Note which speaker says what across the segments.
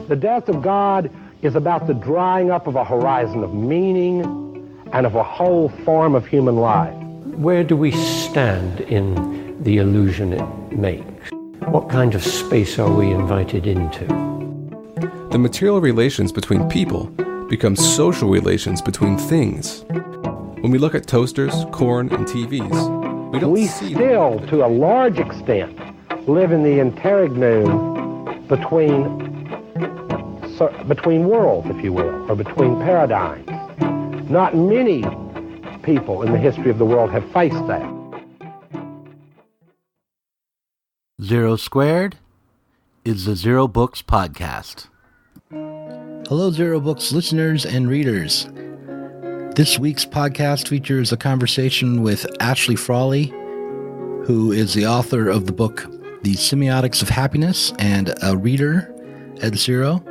Speaker 1: The death of God is about the drying up of a horizon of meaning and of a whole form of human life.
Speaker 2: Where do we stand in the illusion it makes? What kind of space are we invited into?
Speaker 3: The material relations between people become social relations between things. When we look at toasters, corn, and TVs, we don't see...
Speaker 1: We still, to a large extent, live in the interregnum between worlds, if you will, or between paradigms. Not many people in the history of the world have faced that.
Speaker 4: Zero Squared is the Zero Books podcast. Hello, Zero Books listeners and readers. This week's podcast features a conversation with Ashley Frawley, who is the author of the book The Semiotics of Happiness and a reader at Zero.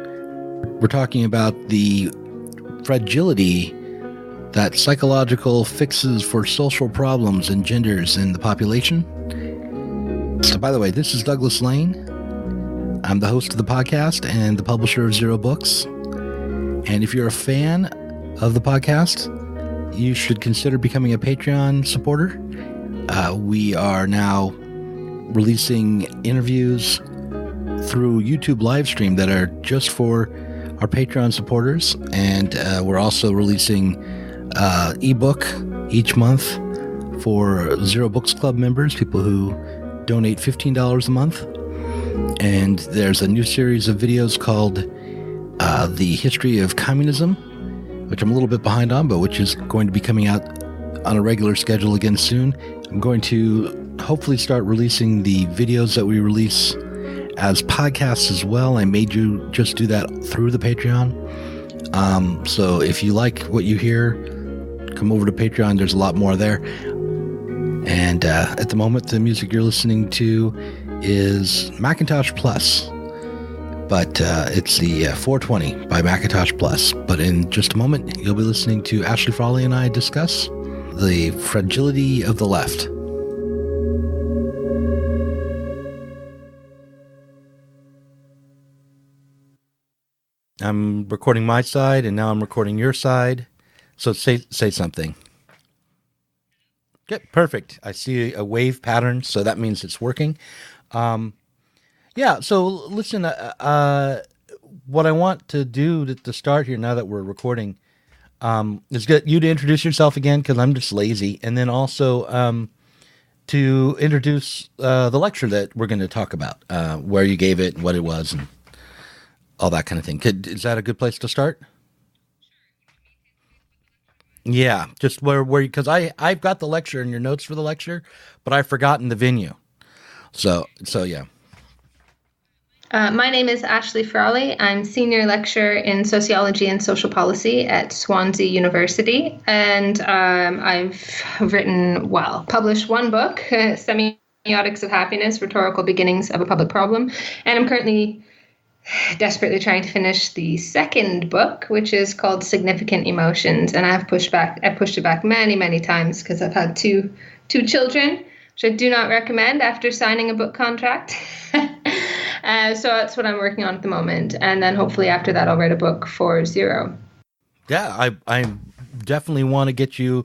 Speaker 4: We're talking about the fragility that psychological fixes for social problems engenders in the population. So, by the way, this is Douglas Lane. I'm the host of the podcast and the publisher of Zero Books. And if you're a fan of the podcast, you should consider becoming a Patreon supporter. We are now releasing interviews through YouTube live stream that are just for our Patreon supporters. And we're also releasing ebook each month for Zero Books Club members, people who donate $15 a month. And there's a new series of videos called The History of Communism, which I'm a little bit behind on, but which is going to be coming out on a regular schedule again soon. I'm going to hopefully start releasing the videos that we release as podcasts as well. I made you just do that through the Patreon. So if you like what you hear, come over to Patreon. There's a lot more there. And at the moment, the music you're listening to is Macintosh Plus. But it's the 420 by Macintosh Plus. But in just a moment, you'll be listening to Ashley Frawley and I discuss the fragility of the left. I'm recording my side, and now I'm recording your side. So say something. Good, perfect. I see a wave pattern, so that means it's working. Yeah, so listen, what I want to do to start here, now that we're recording, is get you to introduce yourself again, because I'm just lazy, and then also to introduce the lecture that we're going to talk about, where you gave it, and what it was, and all that kind of thing. Is that a good place to start? Yeah, just where because I've got the lecture and your notes for the lecture, but I've forgotten the venue. So yeah.
Speaker 5: My name is Ashley Frawley. I'm senior lecturer in sociology and social policy at Swansea University, and I've published one book, Semiotics of Happiness, Rhetorical Beginnings of a Public Problem, and I'm currently desperately trying to finish the second book, which is called Significant Emotions, and I pushed it back many times because I've had two children, which I do not recommend after signing a book contract. So that's what I'm working on at the moment, and then hopefully after that I'll write a book for Zero.
Speaker 4: Yeah, I definitely want to get you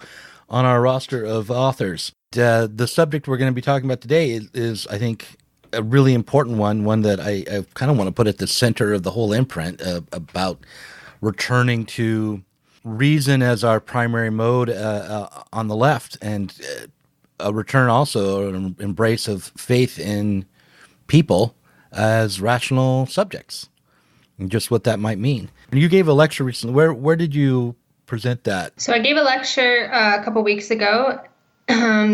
Speaker 4: on our roster of authors. The subject we're going to be talking about today is I think, a really important one that I kind of want to put at the center of the whole imprint, about returning to reason as our primary mode on the left, and a return also, an embrace of faith in people as rational subjects, and just what that might mean. You gave a lecture recently. Where did you present that?
Speaker 5: So I gave a lecture a couple weeks ago,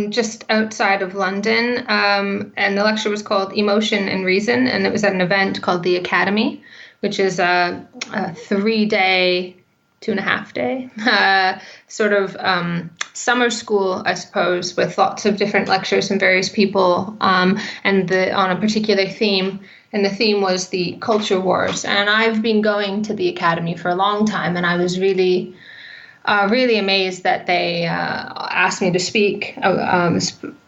Speaker 5: just outside of London, and the lecture was called Emotion and Reason, and it was at an event called the Academy, which is a 3-day, 2.5-day sort of summer school, I suppose, with lots of different lectures from various people, and on a particular theme. And the theme was the culture wars. And I've been going to the Academy for a long time, and I was really amazed that they asked me to speak. I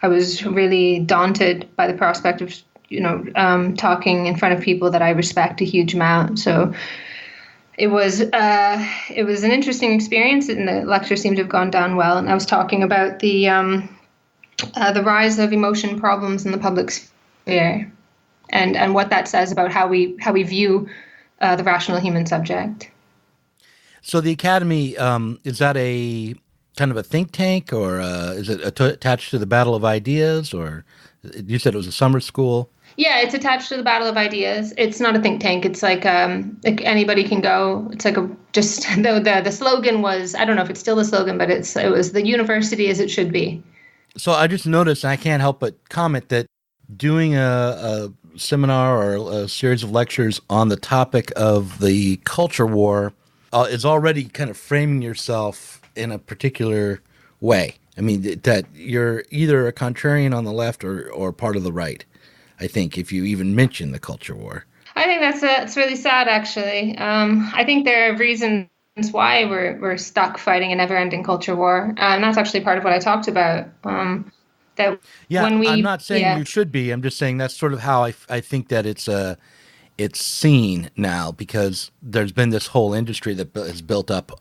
Speaker 5: was really daunted by the prospect talking in front of people that I respect a huge amount. So it was an interesting experience, and the lecture seemed to have gone down well. And I was talking about the rise of emotion problems in the public sphere, and what that says about how we view the rational human subject.
Speaker 4: So the Academy, is that a kind of a think tank, or is it attached to the Battle of Ideas, or you said it was a summer school?
Speaker 5: Yeah, it's attached to the Battle of Ideas. It's not a think tank. It's like anybody can go. It's like the slogan was, I don't know if it's still the slogan, but it was the university as it should be.
Speaker 4: So I just noticed, and I can't help but comment, that doing a seminar or a series of lectures on the topic of the culture war is already kind of framing yourself in a particular way. I mean, that you're either a contrarian on the left or part of the right, I think, if you even mention the culture war.
Speaker 5: I think it's really sad, actually. I think there are reasons why we're stuck fighting a never-ending culture war, and that's actually part of what I talked about. I'm not saying you should be. I'm just saying that's sort of how I think that it's seen now, because there's been this whole industry that has built up.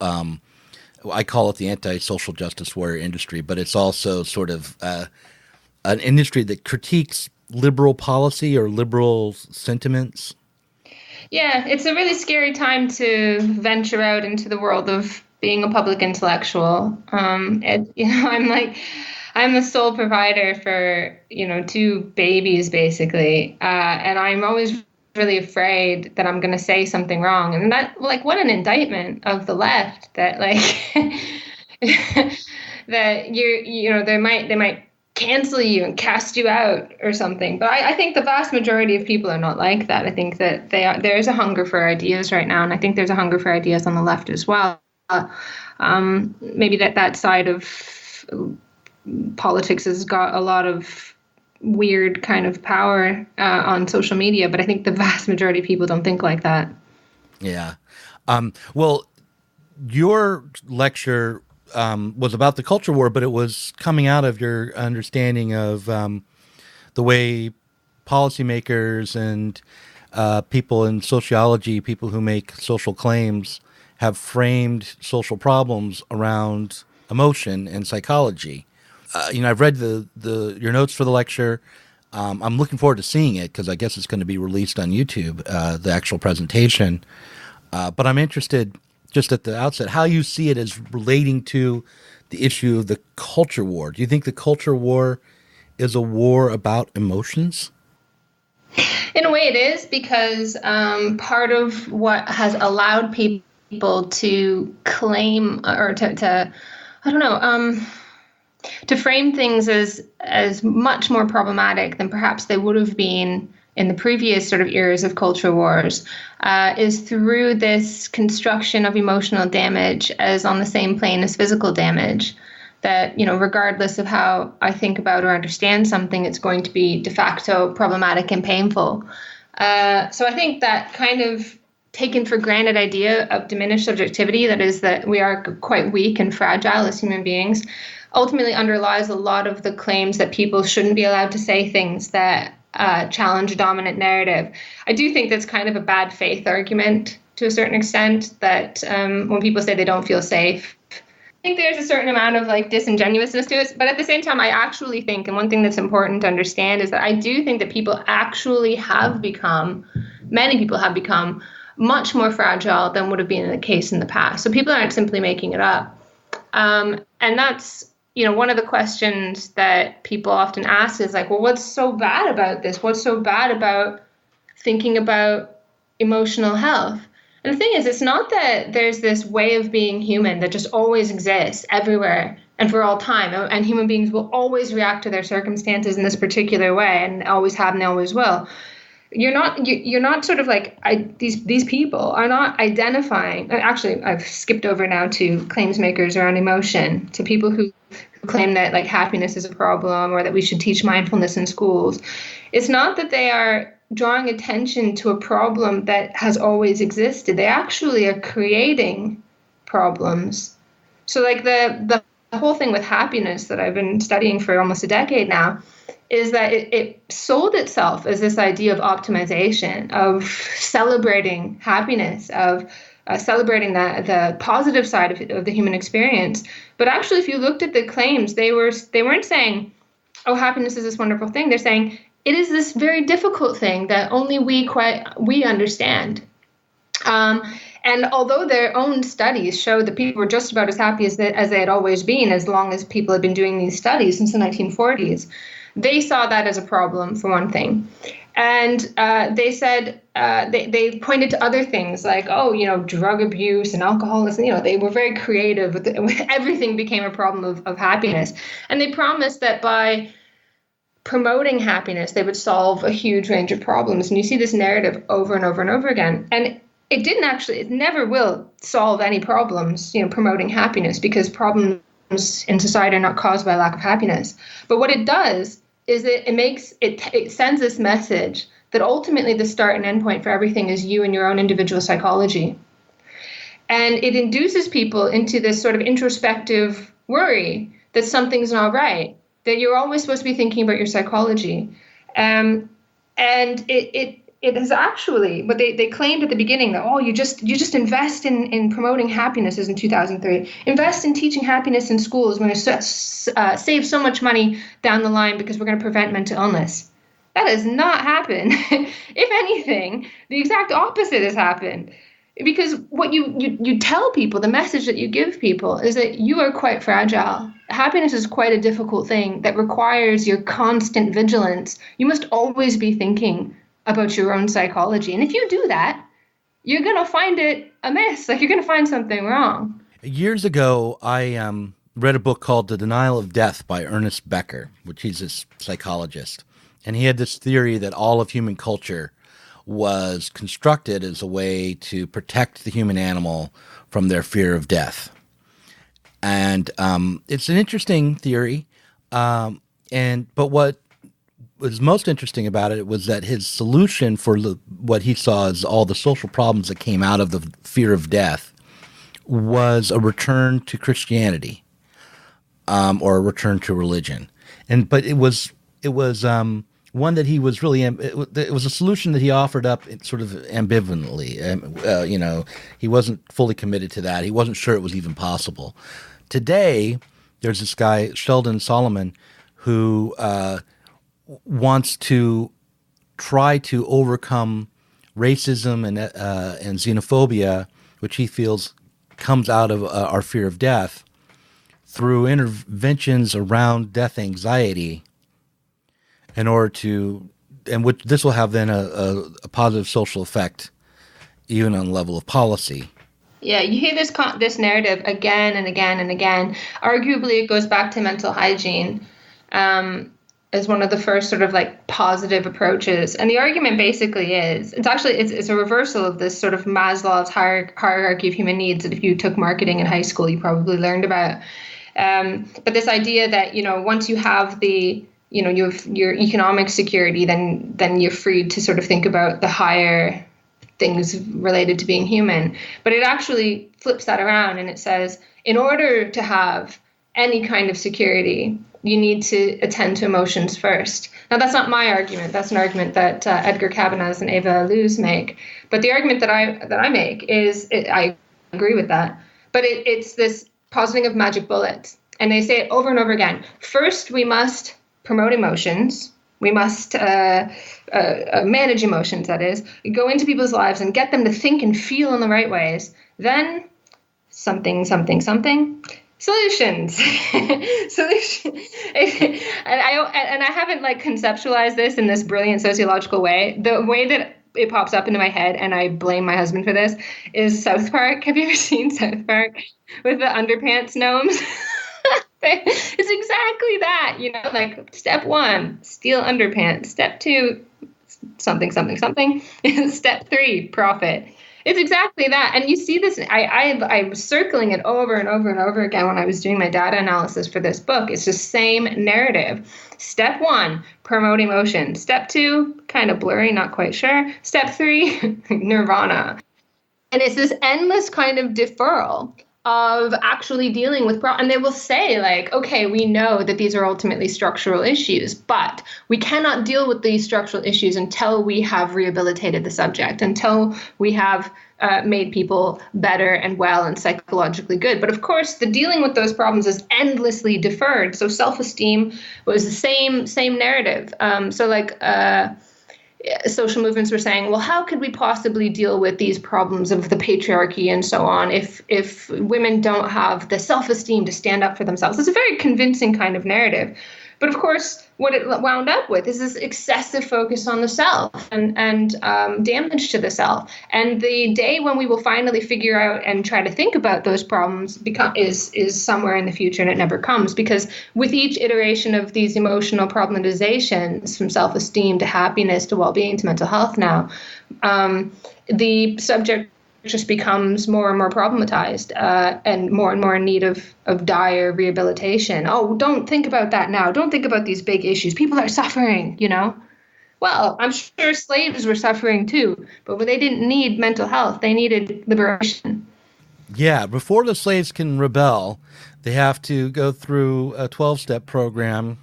Speaker 5: I call it the anti-social justice warrior industry, but it's also sort of an industry that critiques liberal policy or liberal sentiments. Yeah, it's a really scary time to venture out into the world of being a public intellectual. I'm the sole provider for, 2 babies, basically. And I'm always really afraid that I'm going to say something wrong. And that, what an indictment of the left that, that they might cancel you and cast you out or something. But I think the vast majority of people are not like that. I think that there is a hunger for ideas right now. And I think there's a hunger for ideas on the left as well. Maybe that side of politics has got a lot of weird kind of power on social media, but I think the vast majority of people don't think like that.
Speaker 4: Yeah. Well, your lecture was about the culture war, but it was coming out of your understanding of the way policymakers and people in sociology, people who make social claims, have framed social problems around emotion and psychology. I've read your notes for the lecture. I'm looking forward to seeing it, because I guess it's going to be released on YouTube, the actual presentation. But I'm interested, just at the outset, how you see it as relating to the issue of the culture war. Do you think the culture war is a war about emotions?
Speaker 5: In a way it is, because part of what has allowed people to claim or to frame things as much more problematic than perhaps they would have been in the previous sort of eras of culture wars, is through this construction of emotional damage as on the same plane as physical damage. That, regardless of how I think about or understand something, it's going to be de facto problematic and painful. So I think that kind of taken for granted idea of diminished subjectivity, that is that we are quite weak and fragile as human beings, ultimately underlies a lot of the claims that people shouldn't be allowed to say things that challenge a dominant narrative. I do think that's kind of a bad faith argument to a certain extent, that when people say they don't feel safe, I think there's a certain amount of disingenuousness to it. But at the same time, I actually think, and one thing that's important to understand is that I do think that people actually many people have become much more fragile than would have been the case in the past. So people aren't simply making it up. And that's, one of the questions that people often ask is well, what's so bad about this? What's so bad about thinking about emotional health? And the thing is, it's not that there's this way of being human that just always exists everywhere and for all time. And human beings will always react to their circumstances in this particular way, and always have and always will. You're not sort of these people are not identifying. Actually, I've skipped over now to claims makers around emotion, to people who claim that happiness is a problem, or that we should teach mindfulness in schools. It's not that they are drawing attention to a problem that has always existed. They actually are creating problems. So the whole thing with happiness that I've been studying for almost a decade now is that it sold itself as this idea of optimization, of celebrating happiness, of celebrating the positive side of the human experience. But actually, if you looked at the claims, they weren't saying, oh, happiness is this wonderful thing. They're saying it is this very difficult thing that only we understand. And although their own studies showed that people were just about as happy as they had always been, as long as people had been doing these studies since the 1940s, they saw that as a problem, for one thing. And they said, they pointed to other things like, drug abuse and alcoholism. They were very creative. Everything became a problem of happiness. And they promised that by promoting happiness, they would solve a huge range of problems. And you see this narrative over and over and over again. And it never will solve any problems, promoting happiness, because problems in society are not caused by a lack of happiness. But what it does is it sends this message that ultimately the start and end point for everything is you and your own individual psychology. And it induces people into this sort of introspective worry that something's not right, that you're always supposed to be thinking about your psychology. And it is actually what they claimed at the beginning, that, you just invest in promoting happiness, as in 2003. Invest in teaching happiness in schools. We're going to save so much money down the line because we're going to prevent mental illness. That has not happened. If anything, the exact opposite has happened. Because what you tell people, the message that you give people, is that you are quite fragile. Happiness is quite a difficult thing that requires your constant vigilance. You must always be thinking about your own psychology. And if you do that, you're going to find it amiss. Like, you're going to find something wrong.
Speaker 4: Years ago, I read a book called The Denial of Death by Ernest Becker, which he's a psychologist. And he had this theory that all of human culture was constructed as a way to protect the human animal from their fear of death. And it's an interesting theory. But what was most interesting about it was that his solution for what he saw as all the social problems that came out of the fear of death was a return to Christianity, or a return to religion. But it was one that he was really, it was a solution that he offered up sort of ambivalently. He wasn't fully committed to that. He wasn't sure it was even possible. Today, there's this guy, Sheldon Solomon, who wants to try to overcome racism and xenophobia, which he feels comes out of our fear of death, through interventions around death anxiety, in order to, and which this will have then a positive social effect, even on the level of policy.
Speaker 5: Yeah, you hear this narrative again and again and again. Arguably, it goes back to mental hygiene as one of the first sort of like positive approaches. And the argument basically is, it's a reversal of this sort of Maslow's hierarchy of human needs that if you took marketing in high school, you probably learned about. But this idea that, once you have you have your economic security, then you're free to sort of think about the higher things related to being human. But it actually flips that around, and it says, in order to have any kind of security, you need to attend to emotions first. Now, that's not my argument. That's an argument that Edgar Cabanez and Eva Luz make. But the argument that I make is, I agree with that, but it's this positing of magic bullets. And they say it over and over again. First, we must promote emotions. We must manage emotions, that is. Go into people's lives and get them to think and feel in the right ways. Then something. Solutions. And I haven't conceptualized this in this brilliant sociological way. The way that it pops up into my head, and I blame my husband for this, is South Park. Have you ever seen South Park with the underpants gnomes? It's exactly that, step 1, steal underpants. Step 2, something. Step 3, profit. It's exactly that. And you see this, I was circling it over and over and over again when I was doing my data analysis for this book. It's the same narrative. Step 1, promote emotion. Step 2, kind of blurry, not quite sure. Step 3, nirvana. And it's this endless kind of deferral of actually dealing with problems. And they will say, like, okay, we know that these are ultimately structural issues, but we cannot deal with these structural issues until we have rehabilitated the subject, until we have made people better and well and psychologically good. But of course, the dealing with those problems is endlessly deferred. So self-esteem was the same narrative. Social movements were saying, well, how could we possibly deal with these problems of the patriarchy and so on if women don't have the self-esteem to stand up for themselves? It's a very convincing kind of narrative. But of course, what it wound up with is this excessive focus on the self and damage to the self. And the day when we will finally figure out and try to think about those problems is somewhere in the future, and it never comes, because with each iteration of these emotional problematizations, from self-esteem to happiness to well-being to mental health now, the subject just becomes more and more problematized and more in need of dire rehabilitation. Oh, don't think about that now. Don't think about these big issues. People are suffering, you know. Well, I'm sure slaves were suffering too, but they didn't need mental health. They needed liberation.
Speaker 4: Yeah, before the slaves can rebel, they have to go through a 12-step program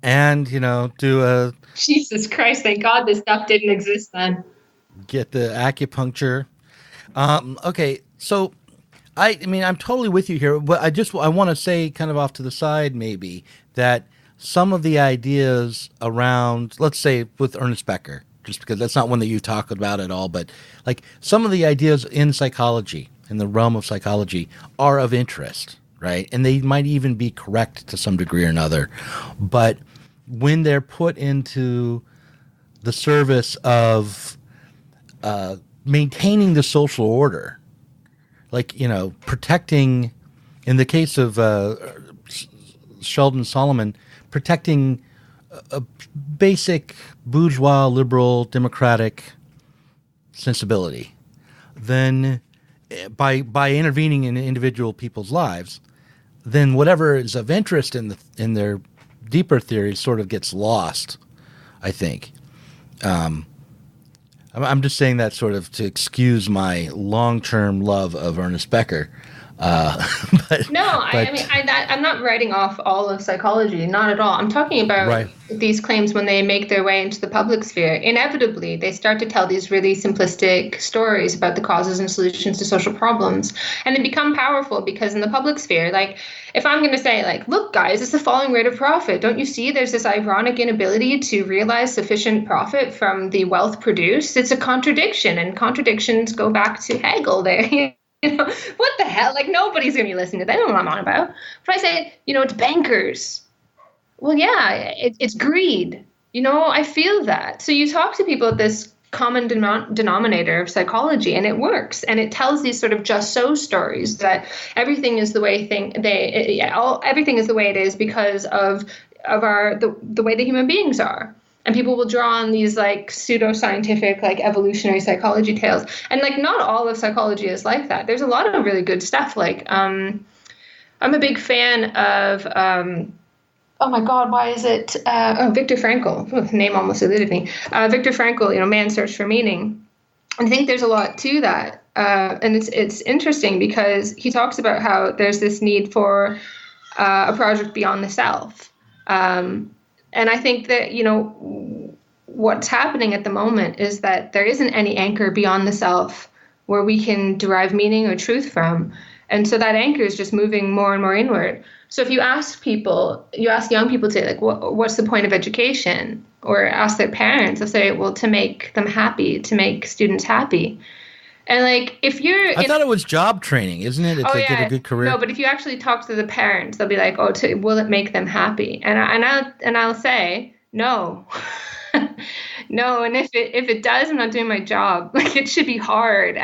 Speaker 4: and, do a...
Speaker 5: Jesus Christ, thank God this stuff didn't exist then.
Speaker 4: Get the acupuncture. Okay, so I'm totally with you here, but I want to say, kind of off to the side maybe, that some of the ideas around, let's say with Ernest Becker, just because that's not one that you talk about at all, but like some of the ideas in psychology, in the realm of psychology, are of interest, right? And they might even be correct to some degree or another, but when they're put into the service of maintaining the social order, like, protecting, in the case of Sheldon Solomon, protecting a basic bourgeois, liberal, democratic sensibility, then by intervening in individual people's lives, then whatever is of interest in their deeper theories sort of gets lost, I think. I'm just saying that sort of to excuse my long-term love of Ernest Becker. I'm not writing off all of psychology, not at all. I'm talking about these claims when they make their way into the public sphere. Inevitably, they start to tell these really simplistic stories about the causes and solutions to social problems, and they become powerful because in the public sphere, like, if I'm going to say, like, look, guys, it's the falling rate of profit. Don't you see there's this ironic inability to realize sufficient profit from the wealth produced? It's a contradiction, and contradictions go back to Hegel there. What the hell? Like, nobody's going to be listening to that. They don't know what I'm on about. If I say, it's bankers. Well, yeah, it's greed. I feel that. So you talk to people at this common denominator of psychology, and it works. And it tells these sort of just so stories that everything is the way everything is the way it is because of the way the human beings are. And people will draw on these like pseudoscientific, like evolutionary psychology tales. And like not all of psychology is like that. There's a lot of really good stuff. Like I'm a big fan of oh my God, why is it? Viktor Frankl. Oh, name almost eluded me. Viktor Frankl, Man's Search for Meaning. I think there's a lot to that. And it's interesting because he talks about how there's this need for a project beyond the self. And I think that, what's happening at the moment is that there isn't any anchor beyond the self where we can derive meaning or truth from. And so that anchor is just moving more and more inward. So if you ask young people to, like, what's the point of education? Or ask their parents, they'll say, well, to make them happy, to make students happy. And like, I thought it was job training, isn't it? It's get a good career. No, but if you actually talk to the parents, they'll be like, will it make them happy? And I'll say, no, no. And if it does, I'm not doing my job. Like, it should be hard,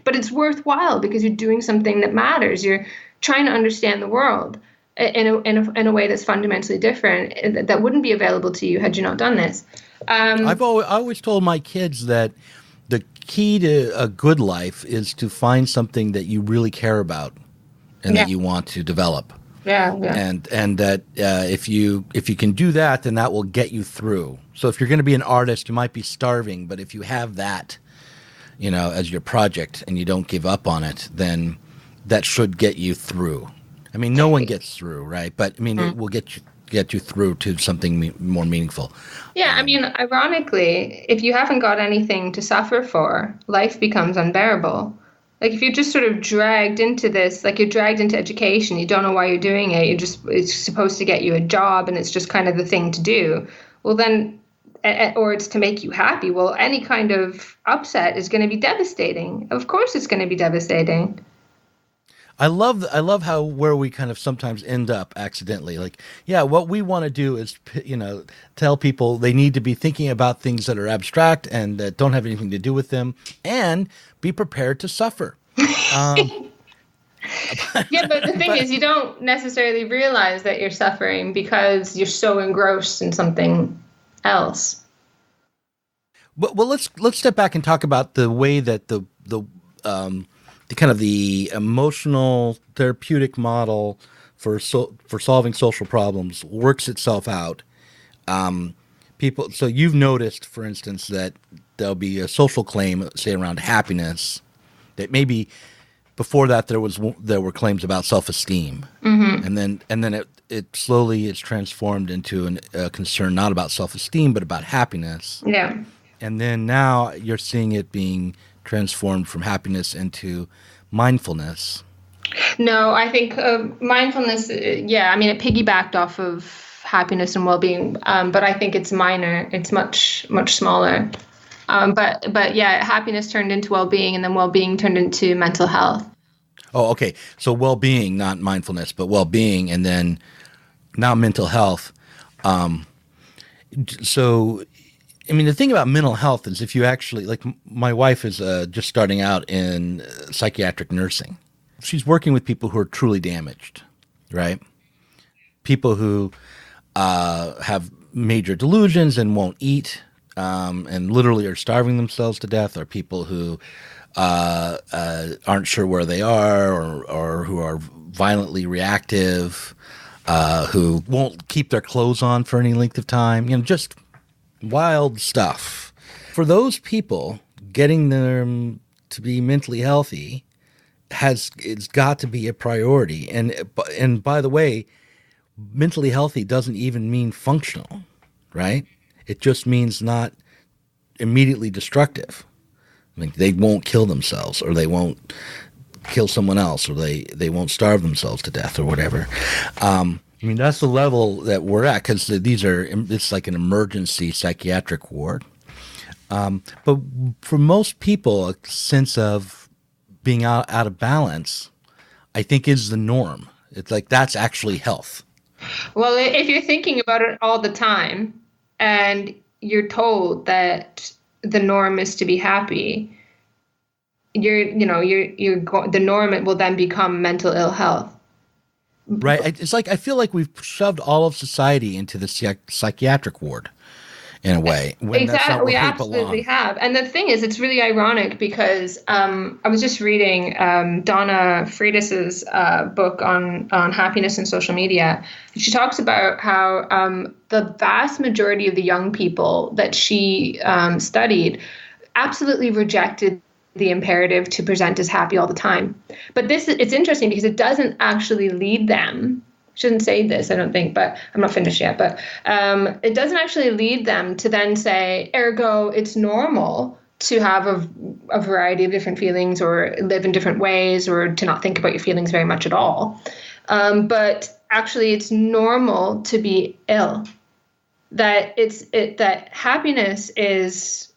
Speaker 4: but it's worthwhile because you're doing something that matters. You're trying to understand the world in a way that's fundamentally different that wouldn't be available to you had you not done this. I always told my kids that the key to a good life is to find something that you really care about and that you want to develop.
Speaker 5: Yeah.
Speaker 4: And that if you can do that, then that will get you through. So if you're going to be an artist, you might be starving, but if you have that, as your project and you don't give up on it, then that should get you through. I mean, no one gets through, right? But I mean, it will get you through to something more meaningful.
Speaker 5: Yeah, I mean, ironically, if you haven't got anything to suffer for, life becomes unbearable. Like if you're just sort of dragged into this, like you're dragged into education, you don't know why you're doing it. It's supposed to get you a job and it's just kind of the thing to do. Well, then, or it's to make you happy. Well, any kind of upset is going to be devastating. Of course it's going to be devastating.
Speaker 4: I love how where we kind of sometimes end up accidentally. Like, yeah, what we want to do is, tell people they need to be thinking about things that are abstract and that don't have anything to do with them, and be prepared to suffer.
Speaker 5: Yeah, but the thing is, you don't necessarily realize that you're suffering because you're so engrossed in something else.
Speaker 4: Well, let's step back and talk about the way that the kind of the emotional therapeutic model for solving social problems works itself out. So you've noticed, for instance, that there'll be a social claim, say around happiness, that maybe before that there were claims about self-esteem, and then it slowly is transformed into a concern not about self-esteem but about happiness.
Speaker 5: Yeah,
Speaker 4: and then now you're seeing it being transformed from happiness into mindfulness.
Speaker 5: No, I think mindfulness, I mean, it piggybacked off of happiness and well-being, but I think it's minor. It's much, much smaller. But yeah, happiness turned into well-being, and then well-being turned into mental health.
Speaker 4: Oh, okay. So well-being, not mindfulness, but well-being, and then now mental health. So I mean, the thing about mental health is if you actually, like my wife is just starting out in psychiatric nursing. She's working with people who are truly damaged, right? People who have major delusions and won't eat and literally are starving themselves to death, or people who aren't sure where they are, or who are violently reactive, who won't keep their clothes on for any length of time, just wild stuff. For those people, getting them to be mentally healthy it's got to be a priority. And by the way, mentally healthy doesn't even mean functional, right? It just means not immediately destructive. I mean, they won't kill themselves, or they won't kill someone else, or they won't starve themselves to death, or whatever. I mean, that's the level that we're at, because it's like an emergency psychiatric ward. But for most people, a sense of being out of balance, I think, is the norm. It's like that's actually health.
Speaker 5: Well, if you're thinking about it all the time and you're told that the norm is to be happy, the norm will then become mental ill health.
Speaker 4: Right. It's like I feel like we've shoved all of society into the psychiatric ward in a way.
Speaker 5: Exactly. We absolutely have. And the thing is, it's really ironic because I was just reading Donna Friedis's book on happiness and social media. She talks about how the vast majority of the young people that she studied absolutely rejected the imperative to present as happy all the time. But it's interesting because it doesn't actually lead them. Shouldn't say this, I don't think, but I'm not finished yet. But it doesn't actually lead them to then say, ergo, it's normal to have a variety of different feelings, or live in different ways, or to not think about your feelings very much at all. But actually, it's normal to be ill. That that happiness is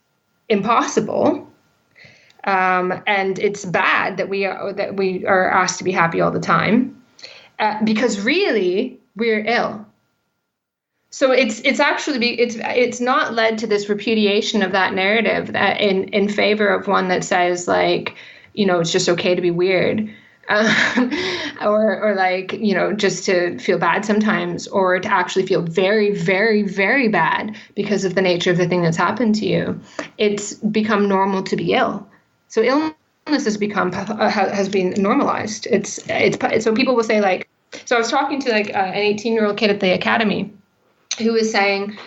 Speaker 5: impossible. And it's bad that we are asked to be happy all the time, because really we're ill. So it's actually it's not led to this repudiation of that narrative that in favor of one that says, like, it's just okay to be weird, or like, just to feel bad sometimes, or to actually feel very, very, very bad because of the nature of the thing that's happened to you. It's become normal to be ill. So illness has been normalized. It's so people will say, like, so I was talking to like an 18-year-old kid at the academy who was saying,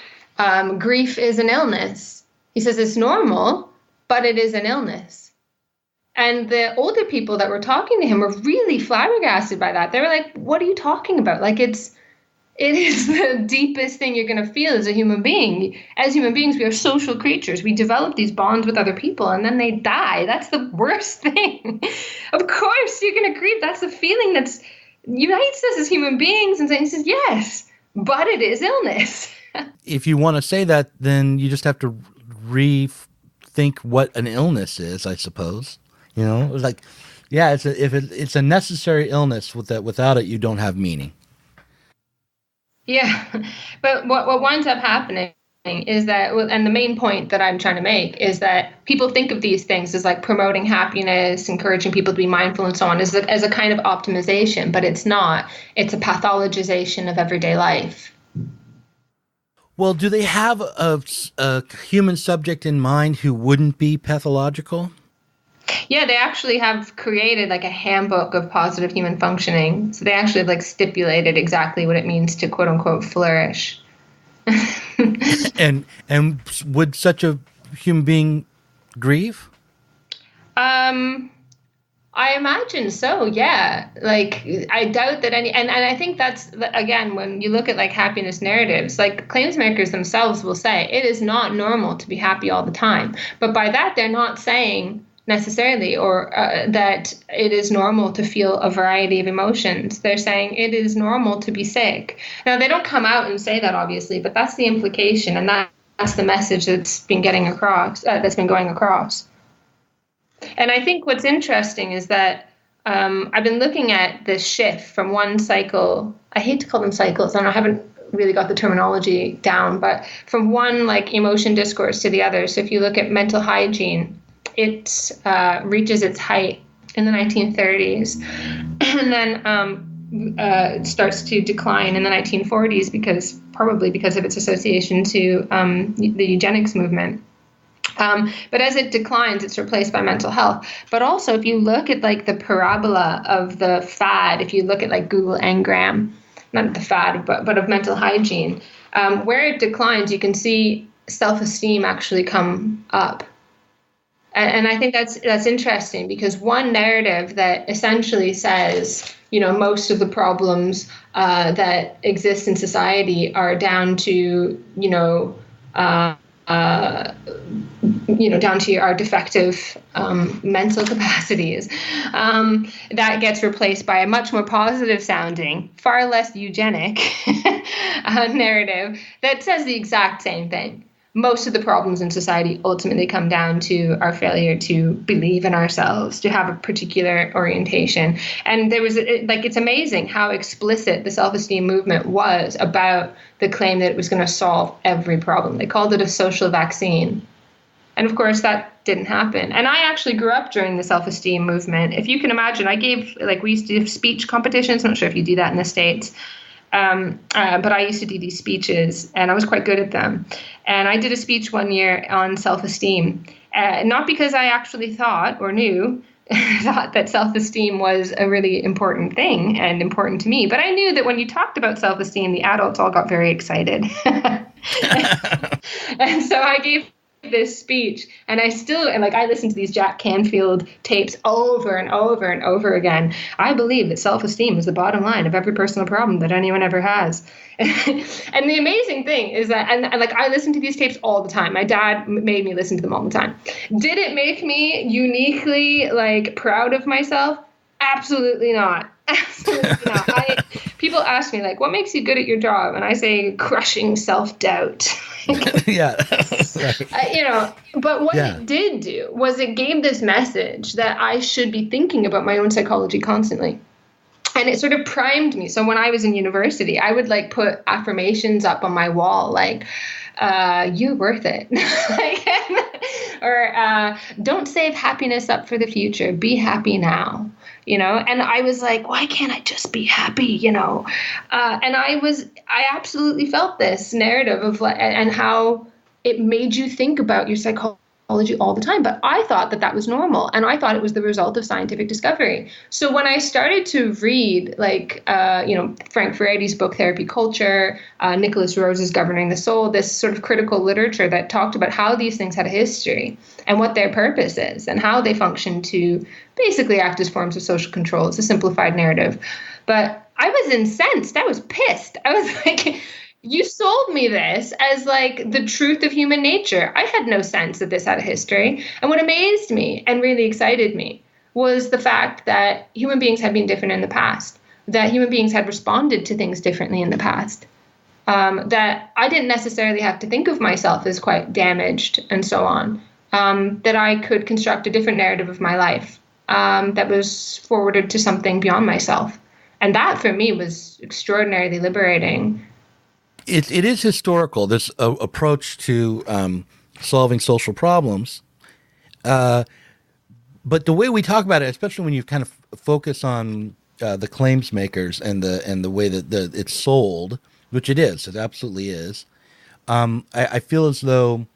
Speaker 5: grief is an illness. He says it's normal, but it is an illness. And the older people that were talking to him were really flabbergasted by that. They were like, what are you talking about? Like, it is the deepest thing you're going to feel as a human being. As human beings, we are social creatures. We develop these bonds with other people, and then they die. That's the worst thing. Of course, you're going to grieve. That's the feeling that unites us as human beings. And so he says, yes, but it is illness.
Speaker 4: If you want to say that, then you just have to rethink what an illness is, I suppose. You know, it's like, yeah, it's a necessary illness. Without it, you don't have meaning.
Speaker 5: Yeah, but what winds up happening is that, and the main point that I'm trying to make is that people think of these things as like promoting happiness, encouraging people to be mindful and so on, as a kind of optimization, but it's not. It's a pathologization of everyday life.
Speaker 4: Well, do they have a human subject in mind who wouldn't be pathological?
Speaker 5: Yeah, they actually have created like a handbook of positive human functioning. So they actually have like stipulated exactly what it means to quote unquote flourish.
Speaker 4: and would such a human being grieve?
Speaker 5: I imagine so, yeah. Like, I doubt that and I think that's, again, when you look at like happiness narratives, like claims makers themselves will say it is not normal to be happy all the time. But by that, they're not saying necessarily or that it is normal to feel a variety of emotions. They're saying it is normal to be sick. Now, they don't come out and say that, obviously, but that's the implication, and that's the message that's been getting across, that's been going across. And I think what's interesting is that I've been looking at this shift from one cycle. I hate to call them cycles, and I haven't really got the terminology down, but from one like emotion discourse to the other. So if you look at mental hygiene, it reaches its height in the 1930s, and then it starts to decline in the 1940s probably because of its association to the eugenics movement. But as it declines, it's replaced by mental health. But also, if you look at like the parabola of the fad, if you look at like Google Ngram, not the fad, but of mental hygiene, where it declines, you can see self-esteem actually come up. And I think that's interesting, because one narrative that essentially says, you know, most of the problems that exist in society are down to, down to our defective mental capacities, that gets replaced by a much more positive sounding, far less eugenic narrative that says the exact same thing. Most of the problems in society ultimately come down to our failure to believe in ourselves, to have a particular orientation. And there was, it's amazing how explicit the self-esteem movement was about the claim that it was going to solve every problem. They called it a social vaccine. And of course, that didn't happen. And I actually grew up during the self-esteem movement. If you can imagine, we used to do speech competitions. I'm not sure if you do that in the States. But I used to do these speeches, and I was quite good at them. And I did a speech one year on self-esteem, not because I actually thought or knew that self-esteem was a really important thing and important to me. But I knew that when you talked about self-esteem, the adults all got very excited. And so I gave this speech, and I listen to these Jack Canfield tapes over and over and over again. I believe that self-esteem is the bottom line of every personal problem that anyone ever has. And the amazing thing is that, and I listen to these tapes all the time. My dad made me listen to them all the time. Did it make me uniquely proud of myself? Absolutely not. Absolutely not. People ask me what makes you good at your job? And I say crushing self-doubt.
Speaker 4: Yeah.
Speaker 5: But what it did do was it gave this message that I should be thinking about my own psychology constantly. And it sort of primed me. So when I was in university, I would put affirmations up on my wall, you're worth it. Or don't save happiness up for the future. Be happy now. And I was like, why can't I just be happy? And I absolutely felt this narrative of and how it made you think about your psychology all the time, but I thought that was normal, and I thought it was the result of scientific discovery. So when I started to read, Frank Ferretti's book Therapy Culture, Nicholas Rose's Governing the Soul, this sort of critical literature that talked about how these things had a history and what their purpose is and how they function to basically act as forms of social control. It's a simplified narrative, but I was incensed. I was pissed. I was like, you sold me this as like the truth of human nature. I had no sense that this had a history. And what amazed me and really excited me was the fact that human beings had been different in the past, that human beings had responded to things differently in the past, that I didn't necessarily have to think of myself as quite damaged and so on, that I could construct a different narrative of my life that was forwarded to something beyond myself. And that for me was extraordinarily liberating.
Speaker 4: It is historical, this approach to solving social problems. But the way we talk about it, especially when you kind of focus on the claims makers and the way that it's sold, which it absolutely is, I feel as though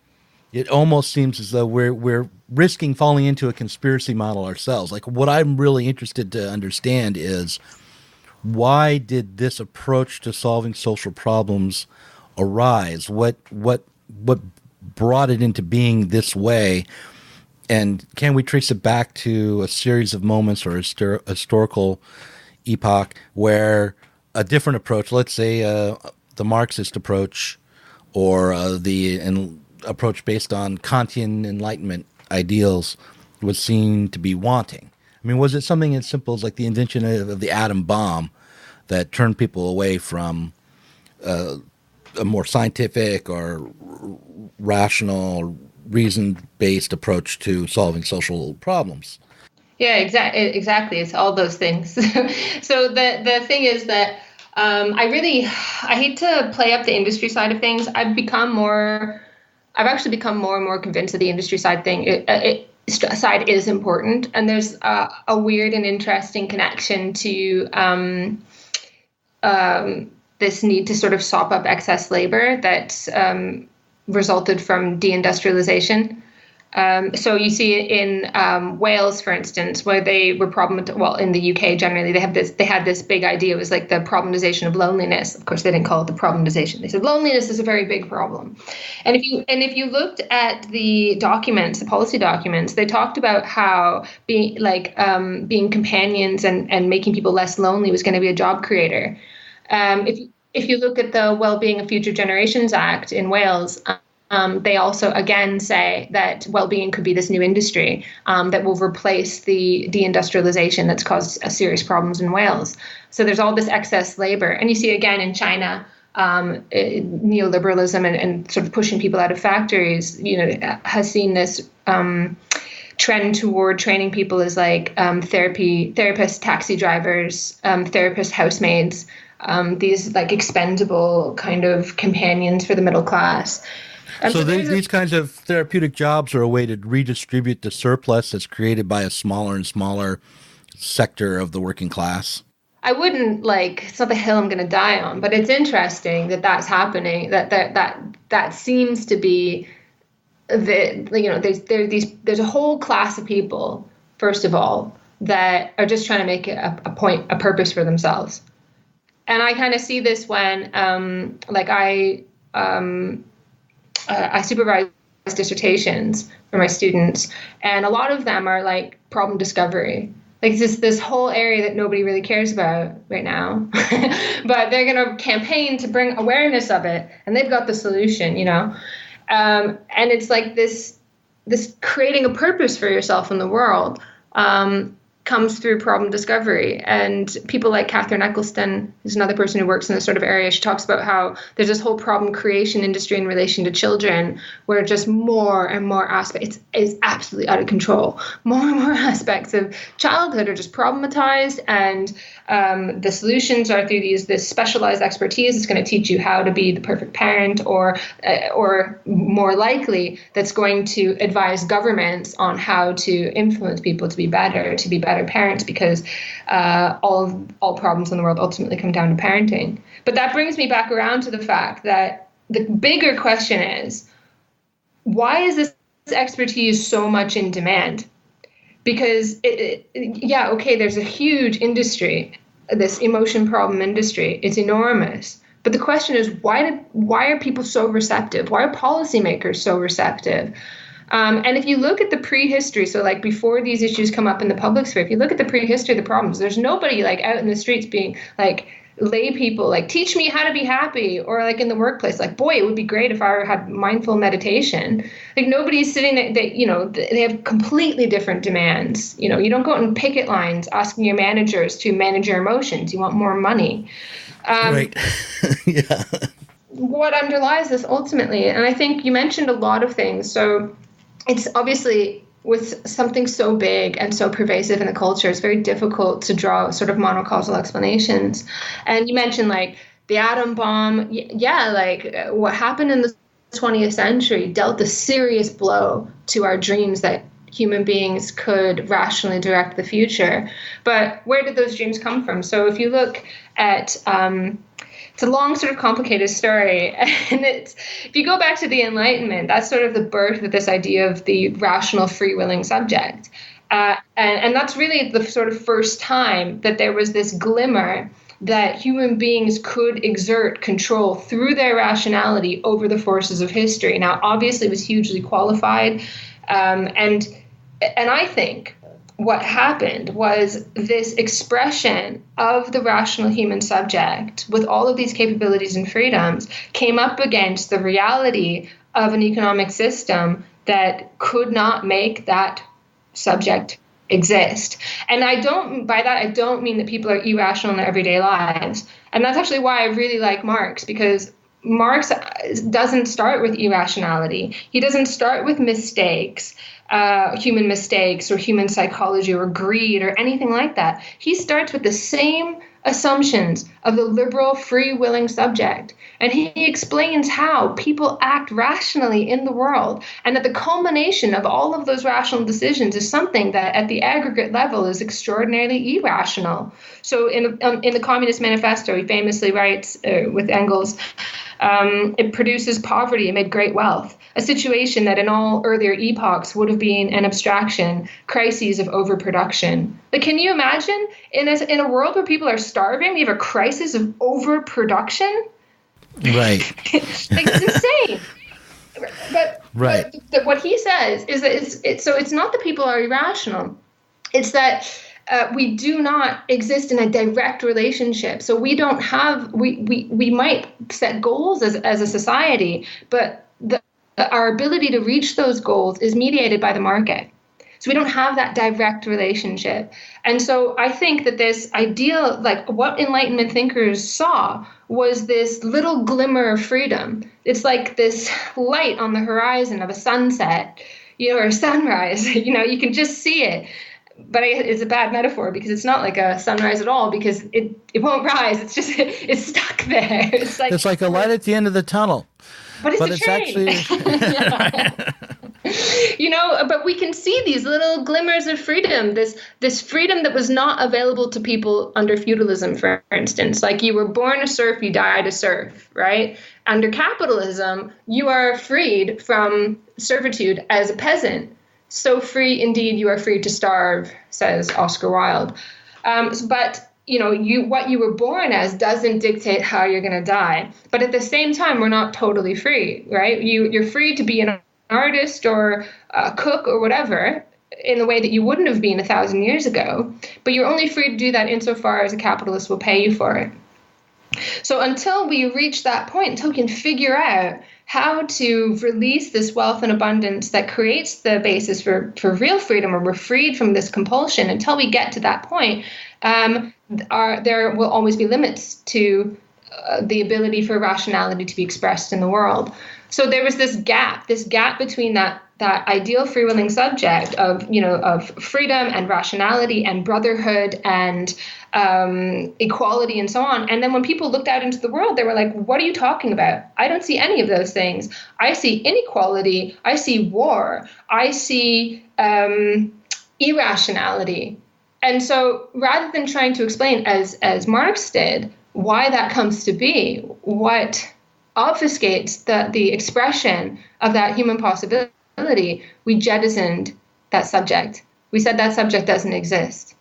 Speaker 4: it almost seems as though we're risking falling into a conspiracy model ourselves. Like, what I'm really interested to understand is, why did this approach to solving social problems arise? What brought it into being this way? And can we trace it back to a series of moments or historical epoch where a different approach, let's say the Marxist approach or the approach based on Kantian Enlightenment ideals, was seen to be wanting? I mean, was it something as simple as like the invention of the atom bomb that turned people away from a more scientific or rational, reason-based approach to solving social problems?
Speaker 5: Yeah, exactly. It's all those things. So the thing is that I hate to play up the industry side of things. I've actually become more and more convinced that the industry side side is important, and there's a weird and interesting connection to this need to sort of sop up excess labor that resulted from deindustrialization. So you see it in Wales, for instance, where they were in the UK generally, they had this big idea. It was like the problematization of loneliness. Of course, they didn't call it the problematization. They said loneliness is a very big problem. And if you looked at the documents, the policy documents, they talked about how being companions and making people less lonely was going to be a job creator. If you look at the Wellbeing of Future Generations Act in Wales, they also, again, say that well-being could be this new industry that will replace the deindustrialization that's caused serious problems in Wales. So there's all this excess labor. And you see, again, in China, neoliberalism and sort of pushing people out of factories, has seen this trend toward training people as like therapists, taxi drivers, therapist housemaids, these like expendable kind of companions for the middle class.
Speaker 4: So these kinds of therapeutic jobs are a way to redistribute the surplus that's created by a smaller and smaller sector of the working class.
Speaker 5: I wouldn't it's not the hill I'm going to die on, but it's interesting that that's happening. That seems to be there's a whole class of people, first of all, that are just trying to make it a purpose for themselves. And I kind of see this when I supervise dissertations for my students, and a lot of them are like problem discovery. Like this whole area that nobody really cares about right now, but they're going to campaign to bring awareness of it, and they've got the solution, and it's like this creating a purpose for yourself in the world comes through problem discovery. And people like Catherine Eccleston, who's another person who works in this sort of area, she talks about how there's this whole problem creation industry in relation to children, where just more and more aspects, it's absolutely out of control. More and more aspects of childhood are just problematized, and the solutions are through this specialized expertise that's going to teach you how to be the perfect parent, or more likely, that's going to advise governments on how to influence people to be better parents, because all problems in the world ultimately come down to parenting. But that brings me back around to the fact that the bigger question is, why is this expertise so much in demand? Because, there's a huge industry, this emotion problem industry. It's enormous. But the question is, why are people so receptive? Why are policymakers so receptive? And if you look at the prehistory, so like before these issues come up in the public sphere, if you look at the prehistory of the problems, there's nobody like out in the streets being like lay people like, teach me how to be happy, or like in the workplace, like, boy, it would be great if I had mindful meditation. Like nobody's sitting there, they have completely different demands. You don't go out in picket lines asking your managers to manage your emotions. You want more money.
Speaker 4: Right. Yeah.
Speaker 5: What underlies this ultimately, and I think you mentioned a lot of things. So it's obviously with something so big and so pervasive in the culture, it's very difficult to draw sort of monocausal explanations. And you mentioned like the atom bomb. Yeah, like what happened in the 20th century dealt a serious blow to our dreams that human beings could rationally direct the future. But where did those dreams come from? So if you look at it's a long, sort of complicated story. And if you go back to the Enlightenment, that's sort of the birth of this idea of the rational, free-willing subject. And that's really the sort of first time that there was this glimmer that human beings could exert control through their rationality over the forces of history. Now, obviously, it was hugely qualified. And I think what happened was this expression of the rational human subject with all of these capabilities and freedoms came up against the reality of an economic system that could not make that subject exist. And I don't mean that people are irrational in their everyday lives. And that's actually why I really like Marx, because Marx doesn't start with irrationality. He doesn't start with mistakes. Human mistakes or human psychology or greed or anything like that. He starts with the same assumptions of the liberal, free-willing subject. And he explains how people act rationally in the world, and that the culmination of all of those rational decisions is something that at the aggregate level is extraordinarily irrational. So in the Communist Manifesto, he famously writes with Engels, it produces poverty amid great wealth, a situation that in all earlier epochs would have been an abstraction, crises of overproduction. Like, can you imagine in a world where people are starving, we have a crisis of overproduction?
Speaker 4: Right.
Speaker 5: Like, it's insane. But,
Speaker 4: right.
Speaker 5: But what he says is that it's not that people are irrational. It's that we do not exist in a direct relationship. So we don't have, we might set goals as a society, but our ability to reach those goals is mediated by the market. So we don't have that direct relationship. And so I think that this ideal, like what Enlightenment thinkers saw was this little glimmer of freedom. It's like this light on the horizon of a sunset, or a sunrise, you can just see it. But it's a bad metaphor because it's not like a sunrise at all, because it won't rise. It's just, it's stuck there. It's like
Speaker 4: a light at the end of the tunnel.
Speaker 5: But it's train.
Speaker 4: Actually...
Speaker 5: But we can see these little glimmers of freedom, this freedom that was not available to people under feudalism, for instance. Like, you were born a serf, you died a serf, right? Under capitalism, you are freed from servitude as a peasant. So free, indeed, you are free to starve, says Oscar Wilde. But what you were born as doesn't dictate how you're going to die. But at the same time, we're not totally free, right? You're free to be an artist or a cook or whatever in the way that you wouldn't have been 1,000 years ago. But you're only free to do that insofar as a capitalist will pay you for it. So until we reach that point, until we can figure out how to release this wealth and abundance that creates the basis for real freedom, or we're freed from this compulsion, until we get to that point, there will always be limits to the ability for rationality to be expressed in the world. So there was this gap between that ideal free-willing subject of freedom and rationality and brotherhood and equality and so on. And then when people looked out into the world, they were like, what are you talking about? I don't see any of those things. I see inequality. I see war. I see irrationality. And so rather than trying to explain, as Marx did, why that comes to be, what obfuscates the expression of that human possibility responsibility, we jettisoned that subject. We said that subject doesn't exist.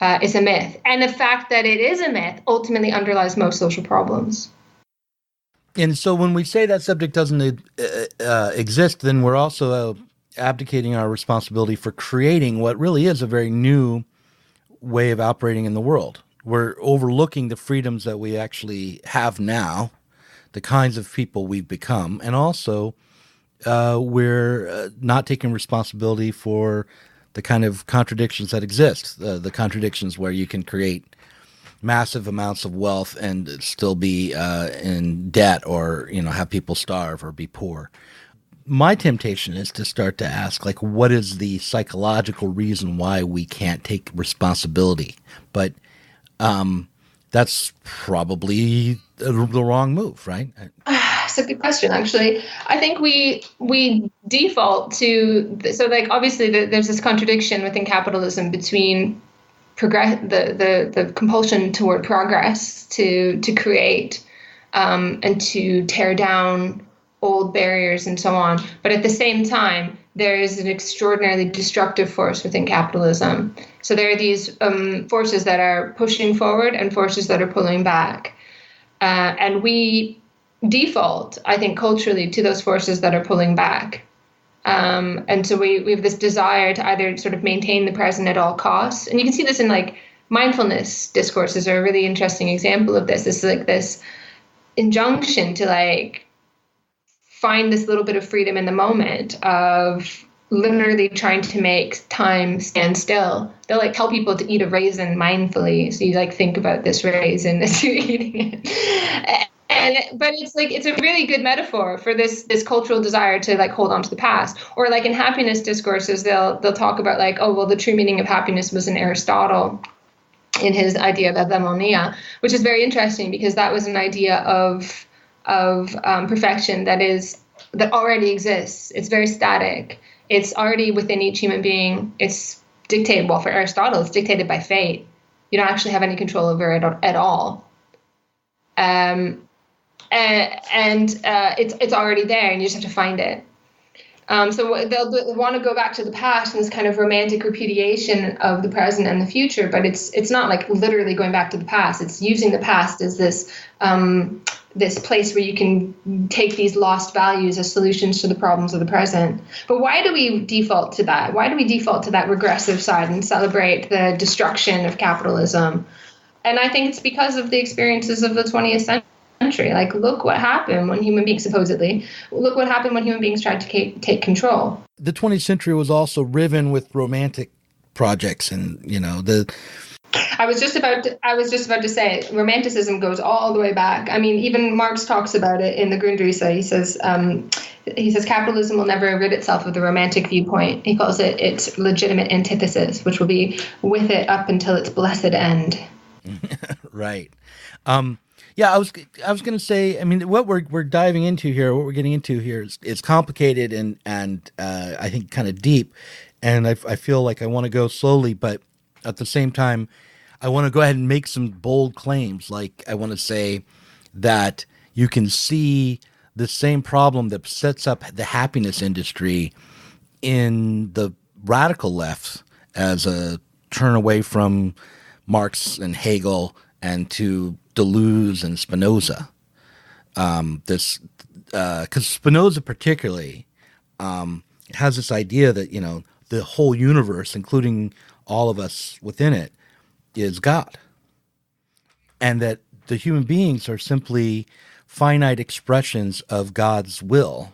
Speaker 5: It's a myth. And the fact that it is a myth ultimately underlies most social problems.
Speaker 4: And so when we say that subject doesn't exist, then we're also abdicating our responsibility for creating what really is a very new way of operating in the world. We're overlooking the freedoms that we actually have now, the kinds of people we've become, and also we're not taking responsibility for the kind of contradictions that exist, the contradictions where you can create massive amounts of wealth and still be in debt, or have people starve or be poor. My temptation is to start to ask, like, what is the psychological reason why we can't take responsibility? But that's probably the wrong move, right?
Speaker 5: It's a good question, actually. I think we default to, so like obviously there's this contradiction within capitalism between the compulsion toward progress to create and to tear down old barriers and so on. But at the same time, there is an extraordinarily destructive force within capitalism. So there are these forces that are pushing forward and forces that are pulling back. And we default, I think, culturally to those forces that are pulling back. And so we have this desire to either sort of maintain the present at all costs. And you can see this in like mindfulness discourses are a really interesting example of this. It's like this injunction to like find this little bit of freedom in the moment of literally trying to make time stand still. They'll like tell people to eat a raisin mindfully. So you like think about this raisin as you're eating it. But it's like, it's a really good metaphor for this cultural desire to like hold on to the past. Or like in happiness discourses, they'll talk about like, oh, well, the true meaning of happiness was in Aristotle in his idea of eudaimonia, which is very interesting because that was an idea of perfection that already exists. It's very static. It's already within each human being. It's dictated, well, for Aristotle, it's dictated by fate. You don't actually have any control over it at all. It's already there, and you just have to find it. So they'll want to go back to the past and this kind of romantic repudiation of the present and the future, but it's not like literally going back to the past. It's using the past as this place where you can take these lost values as solutions to the problems of the present. But why do we default to that? Why do we default to that regressive side and celebrate the destruction of capitalism? And I think it's because of the experiences of the 20th century. Like, look what happened when human beings, supposedly, look what happened when human beings tried to take control.
Speaker 4: The 20th century was also riven with romantic projects, and
Speaker 5: I was just about to say, romanticism goes all the way back. I mean, even Marx talks about it in the Grundrisse. He says capitalism will never rid itself of the romantic viewpoint. He calls it its legitimate antithesis, which will be with it up until its blessed end.
Speaker 4: Right. Yeah, I was going to say, I mean, what we're diving into here, what we're getting into here is complicated and I think kind of deep, and I feel like I want to go slowly, but at the same time, I want to go ahead and make some bold claims. Like, I want to say that you can see the same problem that sets up the happiness industry in the radical left as a turn away from Marx and Hegel and to Deleuze and Spinoza. Because Spinoza particularly has this idea that, the whole universe, including all of us within it, is God. And that the human beings are simply finite expressions of God's will.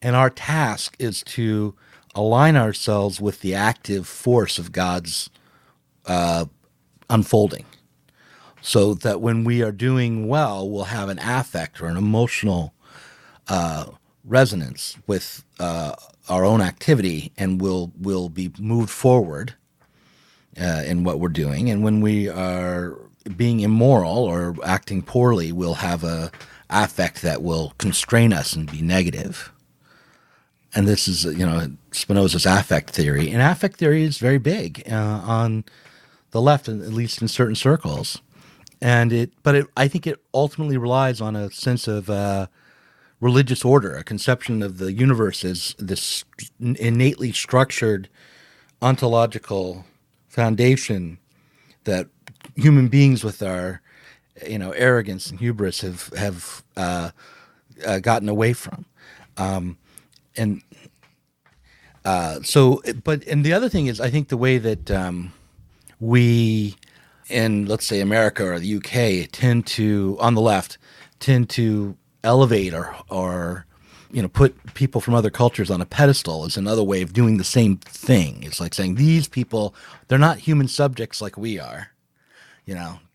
Speaker 4: And our task is to align ourselves with the active force of God's unfolding. So that when we are doing well, we'll have an affect or an emotional resonance with our own activity, and we'll be moved forward in what we're doing. And when we are being immoral or acting poorly, we'll have a affect that will constrain us and be negative. And this is, Spinoza's affect theory. And affect theory is very big on the left, at least in certain circles. I think it ultimately relies on a sense of religious order, a conception of the universe as this innately structured ontological foundation that human beings with our, arrogance and hubris have gotten away from. And the other thing is, I think the way that we in, let's say, America or the UK tend to elevate or put people from other cultures on a pedestal is another way of doing the same thing. It's like saying these people, they're not human subjects like we are.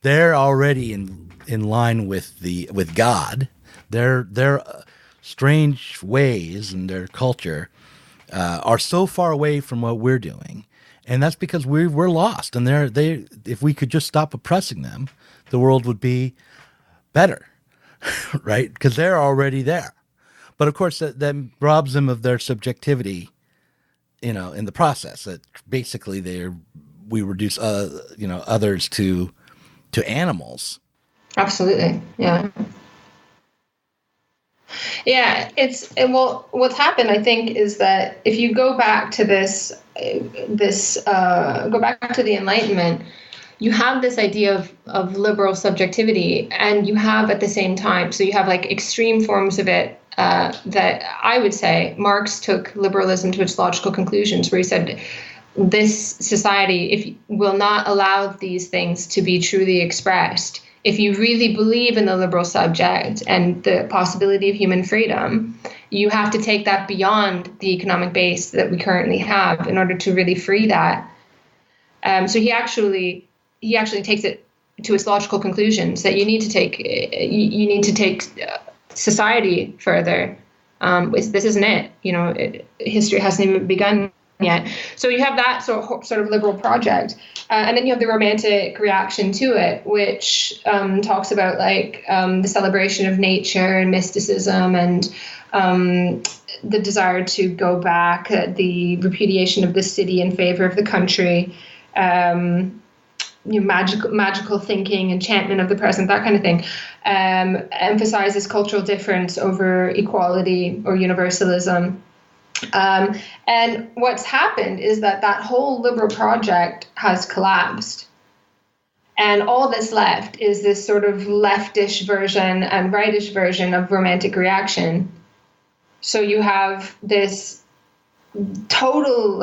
Speaker 4: They're already in line with God. Their strange ways and their culture are so far away from what we're doing, and that's because we're lost. And if we could just stop oppressing them, the world would be better, right? Because they're already there. But of course, that robs them of their subjectivity, in the process. That basically we reduce others to animals.
Speaker 5: Absolutely, yeah. Yeah, what's happened, I think, is that if you go back to go back to the Enlightenment, you have this idea of liberal subjectivity, and you have at the same time, so you have like extreme forms of it that I would say Marx took liberalism to its logical conclusions, where he said this society will not allow these things to be truly expressed. If you really believe in the liberal subject and the possibility of human freedom, you have to take that beyond the economic base that we currently have in order to really free that. So he actually takes it to its logical conclusions that you need to take society further. This isn't it. History hasn't even begun yet. So you have that sort of liberal project. And then you have the romantic reaction to it, which talks about the celebration of nature and mysticism and the desire to go back, the repudiation of the city in favor of the country, magical thinking, enchantment of the present, that kind of thing, emphasizes cultural difference over equality or universalism. And what's happened is that whole liberal project has collapsed. And all that's left is this sort of leftish version and rightish version of romantic reaction. So you have this total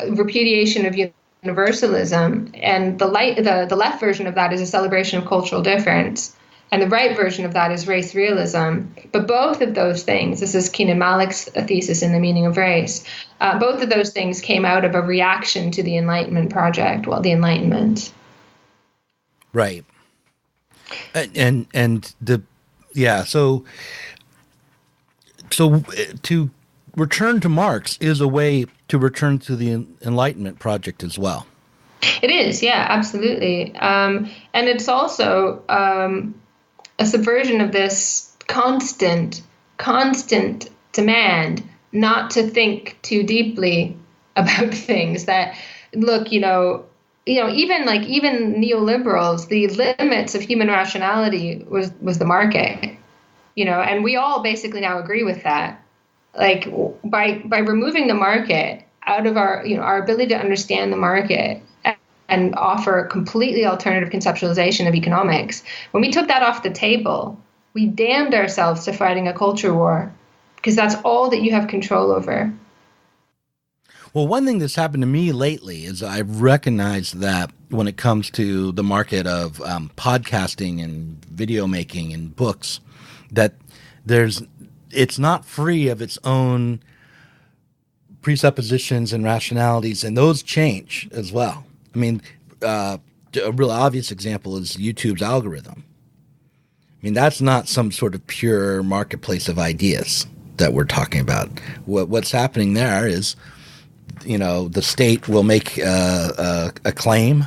Speaker 5: repudiation of universalism, and the left version of that is a celebration of cultural difference. And the right version of that is race realism. But both of those things, this is Keenan Malik's thesis in The Meaning of Race, both of those things came out of a reaction to the Enlightenment project, the Enlightenment.
Speaker 4: Right. So to return to Marx is a way to return to the Enlightenment project as well.
Speaker 5: It is, yeah, absolutely. And it's also a subversion of this constant demand not to think too deeply about things. That, look, even neoliberals, the limits of human rationality was the market, and we all basically now agree with that. Like by removing the market out of our ability to understand the market and offer a completely alternative conceptualization of economics, when we took that off the table, we damned ourselves to fighting a culture war, because that's all that you have control over.
Speaker 4: Well, one thing that's happened to me lately is I've recognized that when it comes to the market of podcasting and video making and books, that it's not free of its own presuppositions and rationalities, and those change as well. I mean, a real obvious example is YouTube's algorithm. I mean, that's not some sort of pure marketplace of ideas that we're talking about. What's happening there is, the state will make a claim,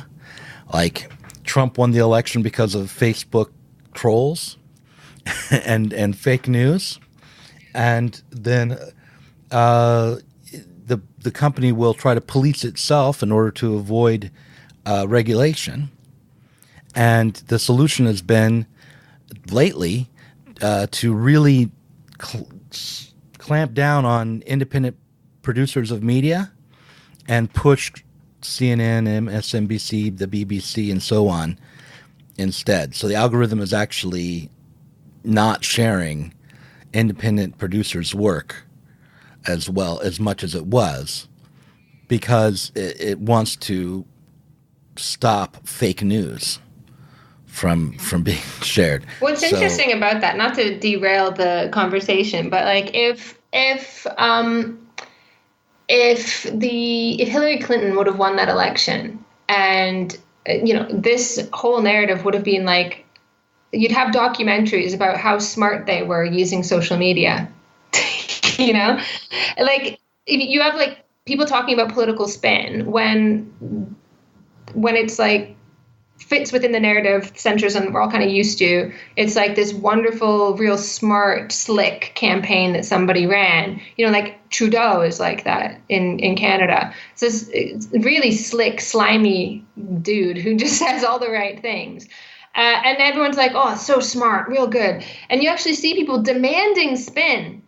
Speaker 4: like Trump won the election because of Facebook trolls and fake news, and then the company will try to police itself in order to avoid regulation. And the solution has been lately to really clamped down on independent producers of media and pushed CNN, MSNBC, the BBC, and so on instead. So the algorithm is actually not sharing independent producers' work as much as it was, because it wants to stop fake news from being shared.
Speaker 5: What's interesting about that, not to derail the conversation, but like if Hillary Clinton would have won that election, and this whole narrative would have been like, you'd have documentaries about how smart they were using social media. Like you have like people talking about political spin when it's like fits within the narrative centers and we're all kind of used to. It's like this wonderful, real smart, slick campaign that somebody ran. Like Trudeau is like that in Canada. So it's really slick, slimy dude who just says all the right things. And everyone's like, oh, so smart, real good. And you actually see people demanding spin.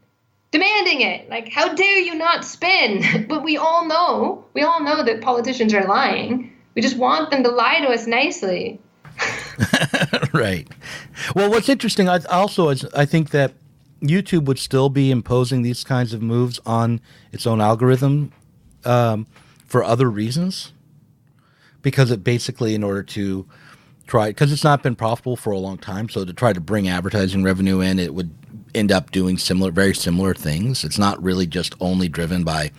Speaker 5: Demanding it. Like, how dare you not spin? But we all know that politicians are lying. We just want them to lie to us nicely.
Speaker 4: Right. Well, what's interesting also is I think that YouTube would still be imposing these kinds of moves on its own algorithm for other reasons. Because it basically, in order to try, because it's not been profitable for a long time, so to try to bring advertising revenue in, it would end up doing very similar things. It's not really just only driven by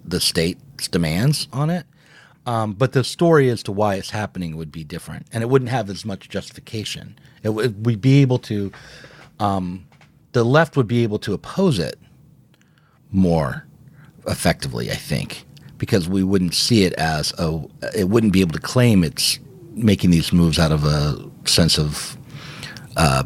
Speaker 4: the state's demands on it. But the story as to why it's happening would be different, and it wouldn't have as much justification. We'd be able to, the left would be able to oppose it more effectively, I think, because we wouldn't see it as it wouldn't be able to claim it's making these moves out of a sense of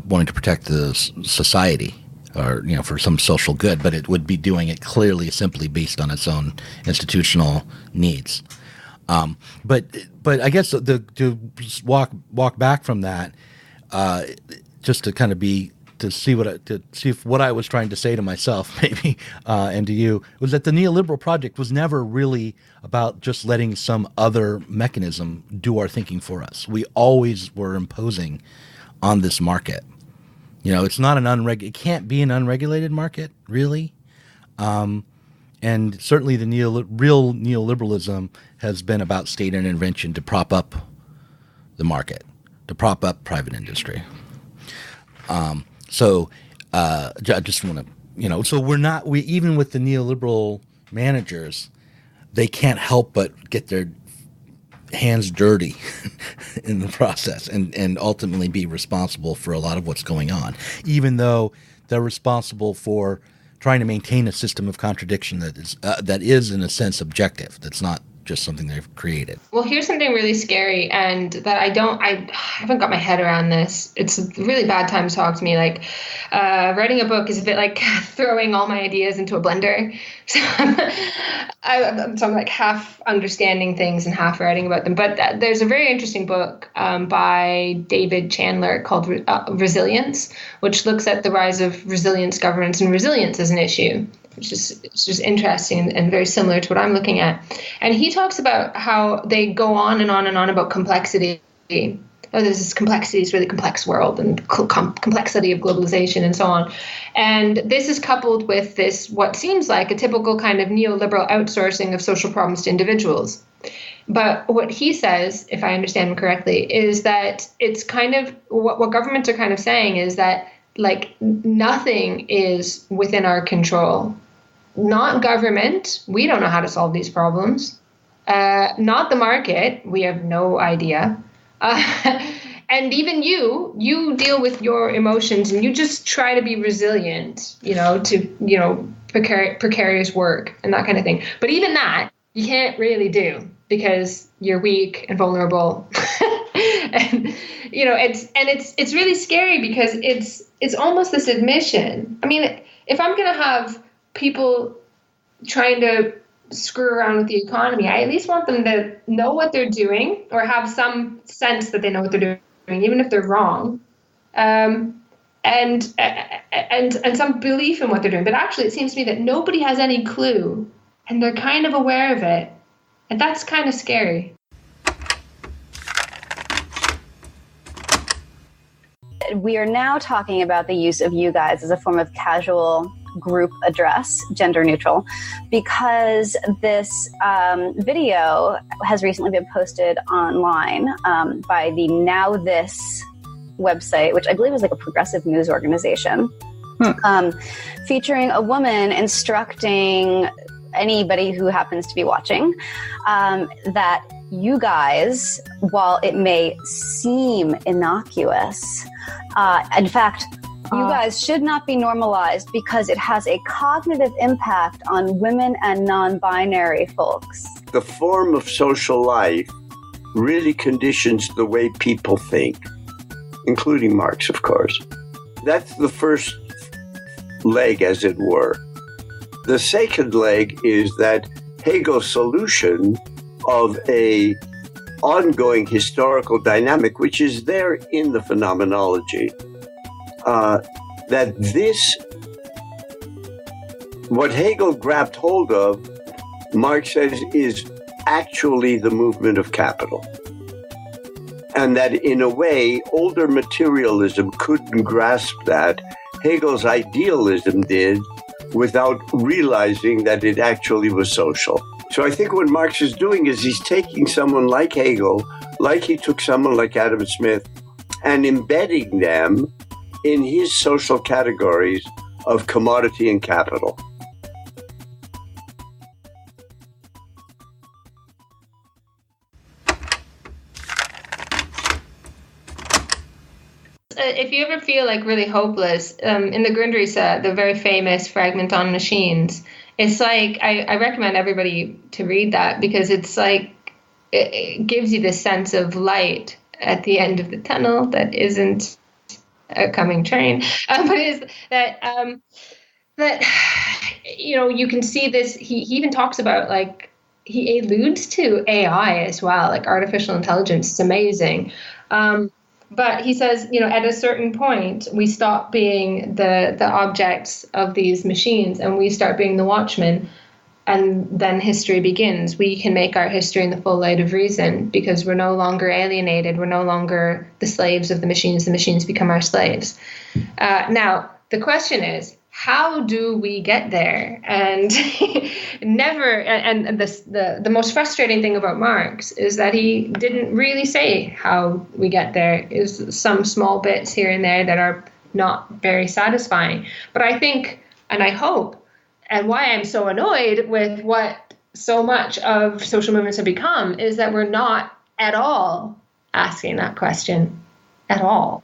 Speaker 4: wanting to protect the society or for some social good, but it would be doing it clearly, simply based on its own institutional needs. But I guess to walk back from that, just to kind of see if what I was trying to say to myself maybe and to you was that the neoliberal project was never really about just letting some other mechanism do our thinking for us. We always were imposing on this market. It's not it can't be an unregulated market, really. And certainly the real neoliberalism has been about state intervention to prop up the market, to prop up private industry. So I just want to, so even with the neoliberal managers, they can't help but get their hands dirty in the process and ultimately be responsible for a lot of what's going on, even though they're responsible for trying to maintain a system of contradiction that is in a sense objective. That's not just something they've created.
Speaker 5: Well, here's something really scary, and that I haven't got my head around this. It's a really bad time to talk to me. Like, writing a book is a bit like throwing all my ideas into a blender. So I'm like half understanding things and half writing about them. But there's a very interesting book by David Chandler called Resilience, which looks at the rise of resilience governance and resilience as an issue. It's just interesting and very similar to what I'm looking at. And he talks about how they go on and on and on about complexity. There's this complexity, it's really complex world, and complexity of globalization and so on. And this is coupled with this, what seems like a typical kind of neoliberal outsourcing of social problems to individuals. But what he says, if I understand him correctly, is that it's kind of what governments are kind of saying is that like nothing is within our control. Not government, we don't know how to solve these problems. Not the market, we have no idea. And even you deal with your emotions and you just try to be resilient, to, precarious work and that kind of thing. But even that you can't really do because you're weak and vulnerable. And, it's really scary because it's almost this admission. I mean, if I'm going to have people trying to screw around with the economy, I at least want them to know what they're doing or have some sense that they know what they're doing, even if they're wrong. And and some belief in what they're doing. But actually, it seems to me that nobody has any clue, and they're kind of aware of it. And that's kind of scary.
Speaker 6: We are now talking about the use of you guys as a form of casual group address, gender neutral, because this video has recently been posted online by the Now This website, which I believe is like a progressive news organization, featuring a woman instructing anybody who happens to be watching that you guys, while it may seem innocuous, in fact, you guys should not be normalized because it has a cognitive impact on women and non-binary folks.
Speaker 7: The form of social life really conditions the way people think, including Marx, of course. That's the first leg, as it were. The second leg is that Hegel's solution of a ongoing historical dynamic, which is there in the phenomenology, that this, what Hegel grabbed hold of, Marx says, is actually the movement of capital. And that in a way, older materialism couldn't grasp that. Hegel's idealism did, without realizing that it actually was social. So I think what Marx is doing is he's taking someone like Hegel, like he took someone like Adam Smith, and embedding them in his social categories of commodity and capital.
Speaker 5: If you ever feel like really hopeless, in the Grundrisse, the very famous fragment on machines, it's like, I recommend everybody to read that, because it's like, it gives you this sense of light at the end of the tunnel that isn't a coming train, but is that, that, you know, you can see this, he even talks about, like, he alludes to AI as well, like artificial intelligence. It's amazing. But he says, you know, at a certain point, we stop being the objects of these machines and we start being the watchmen. And then history begins. We can make our history in the full light of reason because we're no longer alienated. We're no longer the slaves of the machines. The machines become our slaves. Now, the question is, how do we get there? And never. And the most frustrating thing about Marx is that he didn't really say how we get there. Is some small bits here and there that are not very satisfying. But I think, and I hope, and why I'm so annoyed with what so much of social movements have become is that we're not at all asking that question at all.